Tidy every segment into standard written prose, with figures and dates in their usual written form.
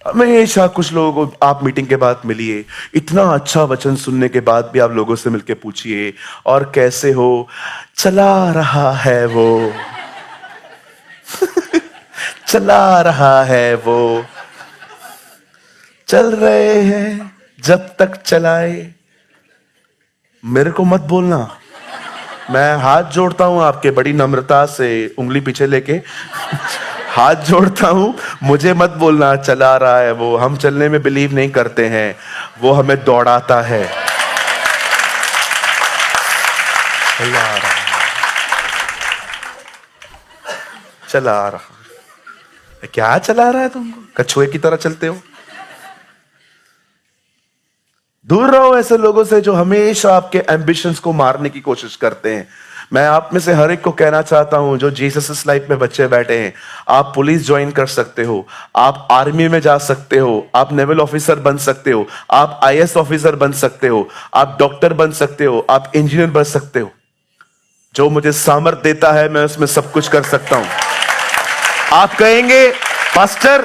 हमेशा कुछ लोगों को आप मीटिंग के बाद मिलिए, इतना अच्छा वचन सुनने के बाद भी आप लोगों से मिलके पूछिए और कैसे हो, चला रहा है वो चला रहा है वो, चल रहे हैं जब तक चलाए। मेरे को मत बोलना, मैं हाथ जोड़ता हूं आपके, बड़ी नम्रता से उंगली पीछे लेके हाथ जोड़ता हूं, मुझे मत बोलना चला रहा है वो। हम चलने में बिलीव नहीं करते हैं, वो हमें दौड़ाता है। चला रहा है, चला रहा है। क्या चला रहा है तुमको? कछुए की तरह चलते हो। दूर रहो ऐसे लोगों से जो हमेशा आपके एम्बिशंस को मारने की कोशिश करते हैं। मैं आप में से हर एक को कहना चाहता हूं जो जीसस लाइफ में बच्चे बैठे हैं, आप पुलिस ज्वाइन कर सकते हो, आप आर्मी में जा सकते हो, आप नेवल ऑफिसर बन सकते हो, आप आईएएस ऑफिसर बन सकते हो, आप डॉक्टर बन सकते हो, आप इंजीनियर बन सकते हो। जो मुझे सामर्थ देता है मैं उसमें सब कुछ कर सकता हूं। आप कहेंगे पास्टर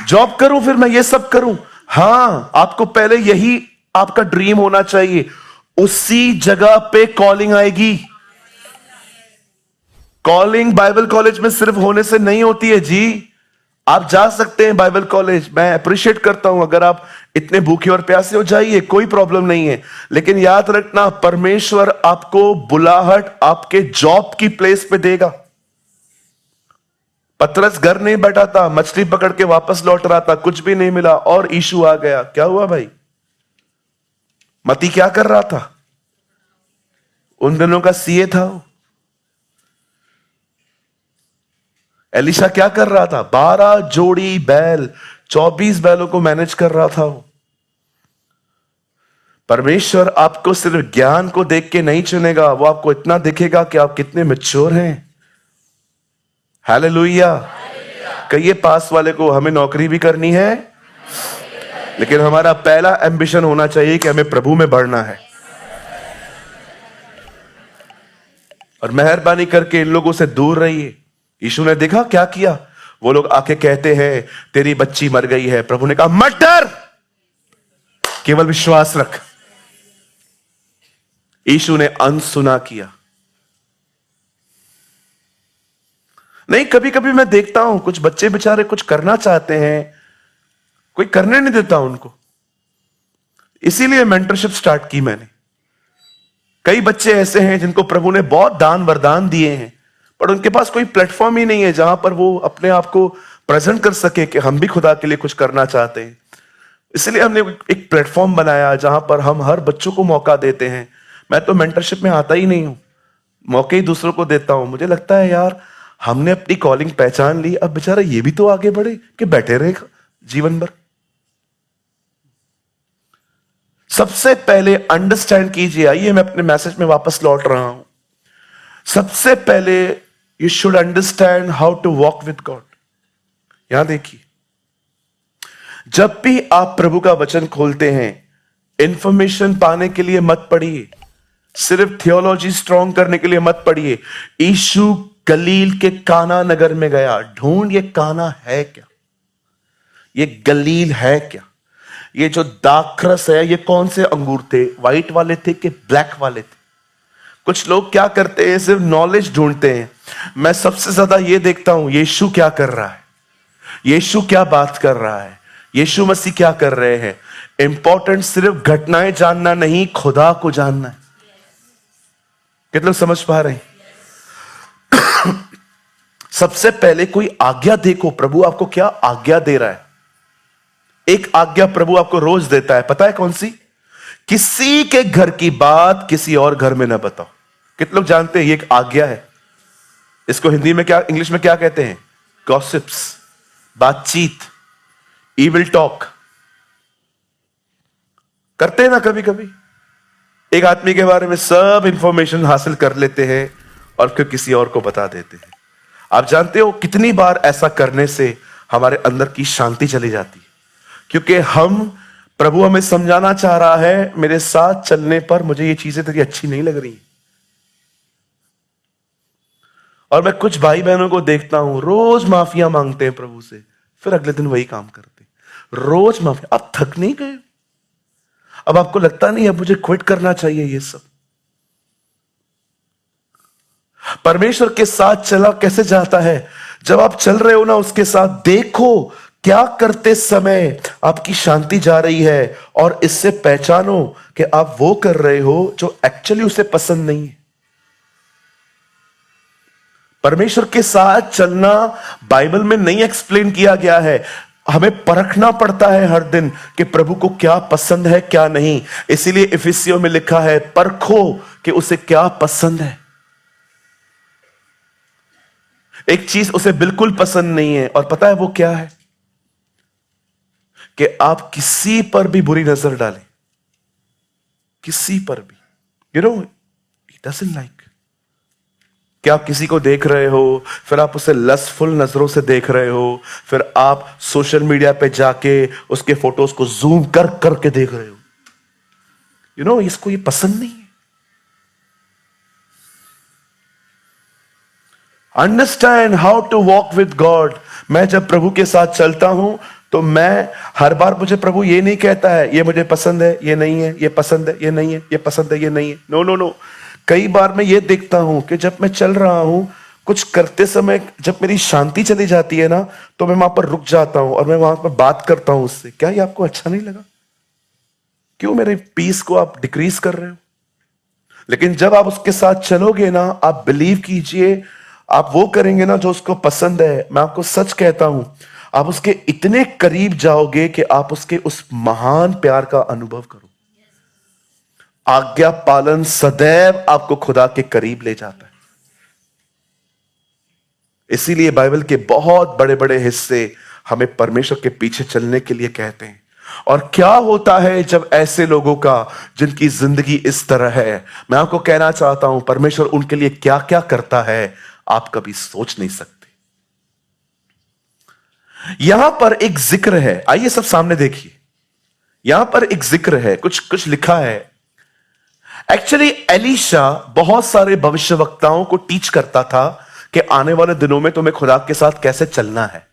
जॉब करूं फिर मैं ये सब करूं? हां, आपको पहले यही आपका ड्रीम होना चाहिए, उसी जगह पे कॉलिंग आएगी। कॉलिंग बाइबल कॉलेज में सिर्फ होने से नहीं होती है जी। आप जा सकते हैं बाइबल कॉलेज, मैं अप्रिशिएट करता हूं, अगर आप इतने भूखे और प्यासे हो जाइए, कोई प्रॉब्लम नहीं है। लेकिन याद रखना, परमेश्वर आपको बुलाहट आपके जॉब की प्लेस पे देगा। पतरस घर नहीं बैठा था, मछली पकड़ के वापस लौट रहा था, कुछ भी नहीं मिला और यीशु आ गया। क्या हुआ भाई? मती क्या कर रहा था? उन दिनों का सीए था वो। एलिशा क्या कर रहा था? 12 जोड़ी बैल, 24 बैलों को मैनेज कर रहा था वो। परमेश्वर आपको सिर्फ ज्ञान को देख के नहीं चुनेगा, वो आपको इतना दिखेगा कि आप कितने मैच्योर हैं। हालेलुया। कहिए पास वाले को, हमें नौकरी भी करनी है, लेकिन हमारा पहला एम्बिशन होना चाहिए कि हमें प्रभु में बढ़ना है। और मेहरबानी करके इन लोगों से दूर रहिए। यीशु ने देखा क्या किया, वो लोग आके कहते हैं तेरी बच्ची मर गई है। प्रभु ने कहा मत डर, केवल विश्वास रख। यीशु ने अनसुना किया नहीं। कभी कभी मैं देखता हूं कुछ बच्चे बेचारे कुछ करना चाहते हैं, कोई करने नहीं देता उनको। इसीलिए मेंटरशिप स्टार्ट की मैंने। कई बच्चे ऐसे हैं जिनको प्रभु ने बहुत दान वरदान दिए हैं, पर उनके पास कोई प्लेटफॉर्म ही नहीं है जहां पर वो अपने आप को प्रेजेंट कर सके कि हम भी खुदा के लिए कुछ करना चाहते हैं। इसलिए हमने एक प्लेटफॉर्म बनाया जहां पर हम हर बच्चों को मौका देते हैं। मैं तो मेंटरशिप में आता ही नहीं हूं, मौके ही दूसरों को देता हूं। मुझे लगता है यार हमने अपनी कॉलिंग पहचान ली, अब बेचारा ये भी तो आगे बढ़े कि बैठे रहे जीवन भर। सबसे पहले अंडरस्टैंड कीजिए, आइए मैं अपने मैसेज में वापस लौट रहा हूं। सबसे पहले you should understand how to walk with God. यहां देखिए, जब भी आप प्रभु का वचन खोलते हैं, इंफॉर्मेशन पाने के लिए मत पढ़िए, सिर्फ थियोलॉजी स्ट्रॉन्ग करने के लिए मत पढ़िए। यीशु गलील के काना नगर में गया, ढूंढ ये काना है क्या, ये गलील है क्या, ये जो दाखरस है ये कौन से अंगूर थे, व्हाइट वाले थे कि ब्लैक वाले थे? कुछ लोग क्या करते हैं, सिर्फ नॉलेज ढूंढते हैं। मैं सबसे ज्यादा ये देखता हूं यीशु क्या कर रहा है, यीशु क्या बात कर रहा है, यीशु मसीह क्या कर रहे हैं। इंपॉर्टेंट सिर्फ घटनाएं जानना नहीं, खुदा को जानना है। कितने लोग समझ पा रहे हैं? सबसे पहले कोई आज्ञा देखो, प्रभु आपको क्या आज्ञा दे रहा है। एक आज्ञा प्रभु आपको रोज देता है, पता है कौन सी? किसी के घर की बात किसी और घर में ना बताओ। कितने लोग जानते हैं ये एक आज्ञा है? इसको हिंदी में क्या, इंग्लिश में क्या कहते हैं? गॉसिप्स, बातचीत, इविल टॉक करते हैं ना कभी कभी। एक आदमी के बारे में सब इंफॉर्मेशन हासिल कर लेते हैं और फिर किसी और को बता देते हैं। आप जानते हो कितनी बार ऐसा करने से हमारे अंदर की शांति चली जाती है, क्योंकि प्रभु हमें समझाना चाह रहा है, मेरे साथ चलने पर मुझे ये चीजें तेरी अच्छी नहीं लग रही। और मैं कुछ भाई बहनों को देखता हूं रोज माफिया मांगते हैं प्रभु से, फिर अगले दिन वही काम करते हैं। रोज माफी। आप थक नहीं गए? अब आपको लगता नहीं अब मुझे क्विट करना चाहिए ये सब? परमेश्वर के साथ चला कैसे जाता है? जब आप चल रहे हो ना उसके साथ, देखो क्या करते समय आपकी शांति जा रही है, और इससे पहचानो कि आप वो कर रहे हो जो एक्चुअली उसे पसंद नहीं है। परमेश्वर के साथ चलना बाइबल में नहीं एक्सप्लेन किया गया है। हमें परखना पड़ता है हर दिन कि प्रभु को क्या पसंद है क्या नहीं। इसीलिए इफिसियों में लिखा है, परखो कि उसे क्या पसंद है। एक चीज उसे बिल्कुल पसंद नहीं है, और पता है वो क्या है? कि आप किसी पर भी बुरी नजर डालें, किसी पर भी। You know he doesn't like. कि आप किसी को देख रहे हो, फिर आप उसे लस्टफुल नजरों से देख रहे हो, फिर आप सोशल मीडिया पे जाके उसके फोटोज को जूम कर करके देख रहे हो। यू नो इसको ये पसंद नहीं है। Understand how to walk with God. मैं जब प्रभु के साथ चलता हूं तो मैं हर बार, मुझे प्रभु ये नहीं कहता है ये मुझे पसंद है ये नहीं है, ये पसंद है ये नहीं है, ये पसंद है ये नहीं है। No no no. कई बार मैं ये देखता हूं कि जब मैं चल रहा हूं, कुछ करते समय जब मेरी शांति चली जाती है ना, तो मैं वहां पर रुक जाता हूं और मैं वहां पर बात करता हूं उससे, क्या ये आपको अच्छा नहीं लगा? क्यों मेरे पीस को आप डिक्रीज कर रहे हो? लेकिन जब आप उसके साथ चलोगे ना, आप बिलीव कीजिए, आप वो करेंगे ना जो उसको पसंद है। मैं आपको सच कहता हूं, आप उसके इतने करीब जाओगे कि आप उसके उस महान प्यार का अनुभव करो। आज्ञा पालन सदैव आपको खुदा के करीब ले जाता है। इसीलिए बाइबल के बहुत बड़े बड़े हिस्से हमें परमेश्वर के पीछे चलने के लिए कहते हैं। और क्या होता है जब ऐसे लोगों का, जिनकी जिंदगी इस तरह है, मैं आपको कहना चाहता हूं परमेश्वर उनके लिए क्या क्या करता है, आप कभी सोच नहीं सकते। यहां पर एक जिक्र है, आइए सब सामने देखिए। यहां पर एक जिक्र है, कुछ कुछ लिखा है। एक्चुअली एलीशा बहुत सारे भविष्यवक्ताओं को टीच करता था कि आने वाले दिनों में तुम्हें खुदा के साथ कैसे चलना है।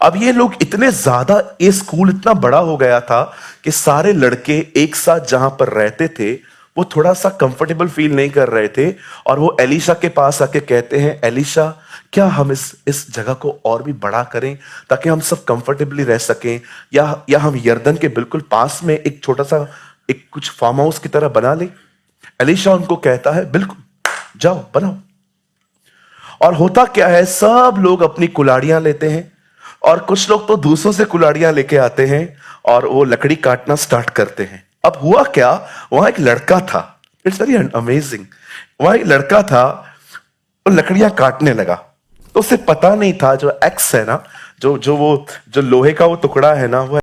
अब ये लोग इतने ज्यादा, ये स्कूल इतना बड़ा हो गया था कि सारे लड़के एक साथ जहां पर रहते थे वो थोड़ा सा कंफर्टेबल फील नहीं कर रहे थे, और वो एलीशा के पास आके कहते हैं, एलीशा क्या हम इस जगह को और भी बड़ा करें ताकि हम सब कंफर्टेबली रह सकें, या हम यर्दन के बिल्कुल पास में एक छोटा सा एक कुछ फार्म हाउस की तरह बना ले। एलीशा उनको कहता है बिल्कुल जाओ बनाओ। और होता क्या है, सब लोग अपनी कुल्हाड़ियां लेते हैं, और कुछ लोग तो दूसरों से कुल्हाड़ियां लेके आते हैं और वो लकड़ी काटना स्टार्ट करते हैं। अब हुआ क्या, वहां एक लड़का था, इट्स वेरी अमेजिंग। वहां एक लड़का था, वो लकड़ियां काटने लगा, तो उसे पता नहीं था जो एक्स है ना, जो लोहे का वो टुकड़ा है ना, वो